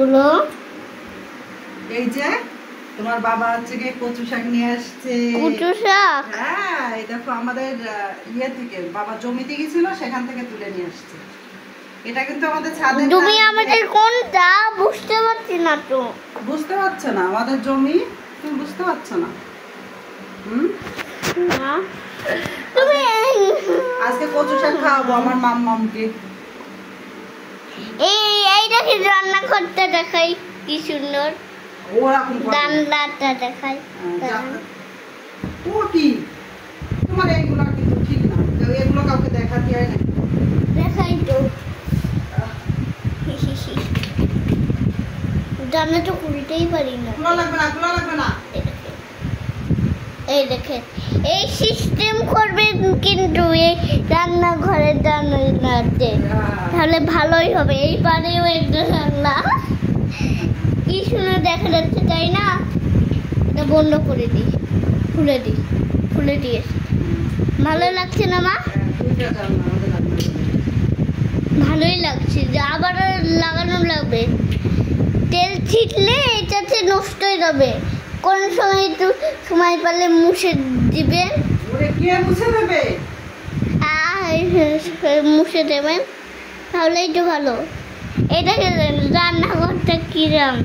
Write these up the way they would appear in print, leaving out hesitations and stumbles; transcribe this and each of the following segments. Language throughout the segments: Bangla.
এগুলো? এই যে তোমার বাবা হচ্ছে গিয়ে কচু শাক নিয়ে আসছে। কচু শাক? হ্যাঁ, এই দেখো আমাদের ইয়ে থেকে বাবা জমিতে গেছিল, সেখান থেকে তুলে নিয়ে আসছে। এটা কিন্তু আমাদের ছাদে। তুমি আমাদের কোনটা বুঝতে পারছি না তো। বুঝতে পারছো না? আমাদের জমি, তুমি বুঝতে পারছো না? না তুমি আজকে কচু শাক খাওয়াবো আমার মাম্মামকে। এইটা কি রান্না করতে দেখাই, কি সুন্দর ওরকম রান্নাটা দেখাই। ও কি তোমার এইগুলো কিন্তু ঠিক না, এগুলো কাউকে দেখাতে হয় না। দেখাই তো রান্না তো করতেই পারি না। খোলা লাগবে না, খোলা লাগবে না। এই দেখে এই সিস্টেম করবে কিন্তু এই রান্নাঘরের রান্নাতে, তাহলে ভালোই হবে। এই পারেও একটা রান্না কি সুন্দর দেখা যাচ্ছে, তাই না? এটা বন্ধ করে দিই, খুলে দিয়ে ভালো লাগছে না মা? ভালোই লাগছে, যে আবার লাগানো লাগবে। তেল ছিটলে এটাতে নষ্ট হয়ে যাবে। কোন সময় একটু সময় পেলে মুছে দিবেন। মুছে দেবেন, তাহলেই তো ভালো। এটাকে রান্নাঘরটা কিরম,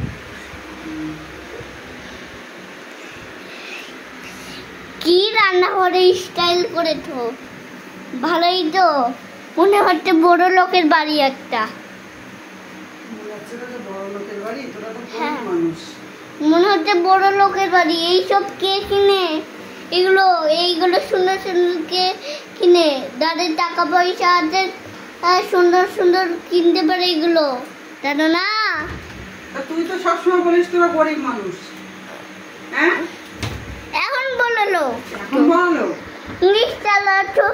কি রান্নাঘরে স্টাইল করে তো ভালোই তো। মনে হচ্ছে বড় লোকের বাড়ি একটা। হ্যাঁ, মনে হচ্ছে বড় লোকের বাড়ি। এইসব কে কিনে? এইগুলো সুন্দর সুন্দর কে কিনে? যাদের টাকা পয়সা আছে সুন্দর সুন্দর কিনতে পারে এগুলো, জানো না? তুই তো সবসময় বলিস তোরা গরিব মানুষ। হ্যাঁ, এখন বললো নিচতলা তো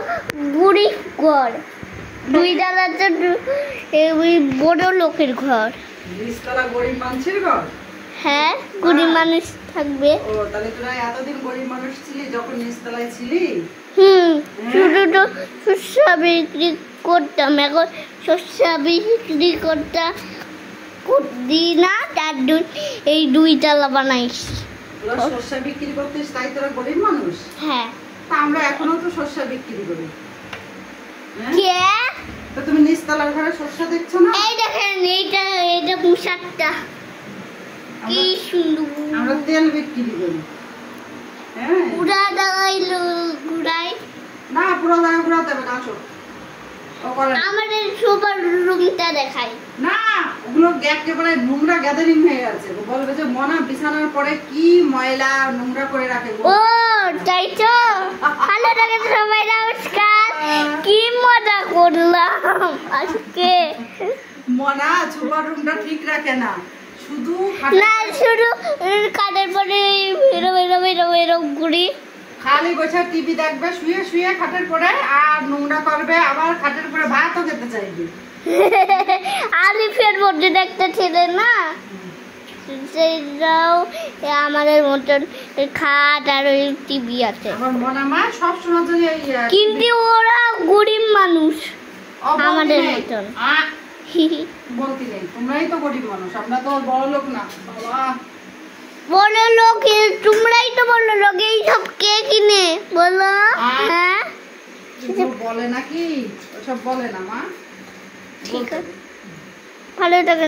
বুড়ি ঘর, 2 তলা তো বড় লোকের ঘর। নিচতলা গরিব মানুষের ঘর? হ্যাঁ, গরিব মানুষ থাকবে। ও, তাহলে তোরা এতদিন গরিব মানুষ ছিলি যখন নিচতলায় ছিলি? শুধু তো শস্য বিক্রি করতাম, এখন শস্য বিক্রি করতে দিই না, তার এই 2 তলা বানাইছি। তোরা শস্য বিক্রি করতিস, তাই তোরা গরিব মানুষ? হ্যাঁ, তা আমরা এখনো তো শস্য বিক্রি করি। কে? তো তুমি নিচতলার ঘরে শস্য দেখছো না? এই দেখেন, এইটা পোশাকটা কি সুন্দর। আমরা তেল বিক্রি করি। হ্যাঁ, পুরা দাগাইলো ঘুরাই না, পুরো জায়গা ঘুরাতে হবে না। আসো, আমাদের সুপার রুমটা দেখাই না, ওগুলো একেবারে নোংরা গ্যাদারিং হয়ে আছে। বলবে যে মনা বিছানার পরে কি ময়লা নোংরা করে রাখে। ও তাই তো। হ্যালো দেখেন সবাই, নমস্কার। কি মজা করলাম আজকে। মনা সুপার রুমটা ঠিক রাখে না, শুধু কাঠের পরে এরকম ঘুরি। খালি বসে টিভি দেখবে, শুয়ে শুয়ে খাটের পরে, আর নোংরা করবে। আবার খাটের পরে ভাতও খেতে চাইবে। আলিফের মধ্যে দেখতে ছেলে না, সেইটাও আমাদের মতন খাট আর ওই টিভি আছে। আমার মনে মা সবসময় তো কিন্তু ওরা গরিব মানুষ আমাদের মতন। বলতে নেই, তোমরাই তো গরিব মানুষ, আমরা তো বড় লোক না। বড় লোক তোমরাই তো বড় লোক। এইসব কে কিনে বলো? হ্যাঁ, বলে নাকি? ওসব বলে না মা। ঠিক আছে, ভালো থাকে।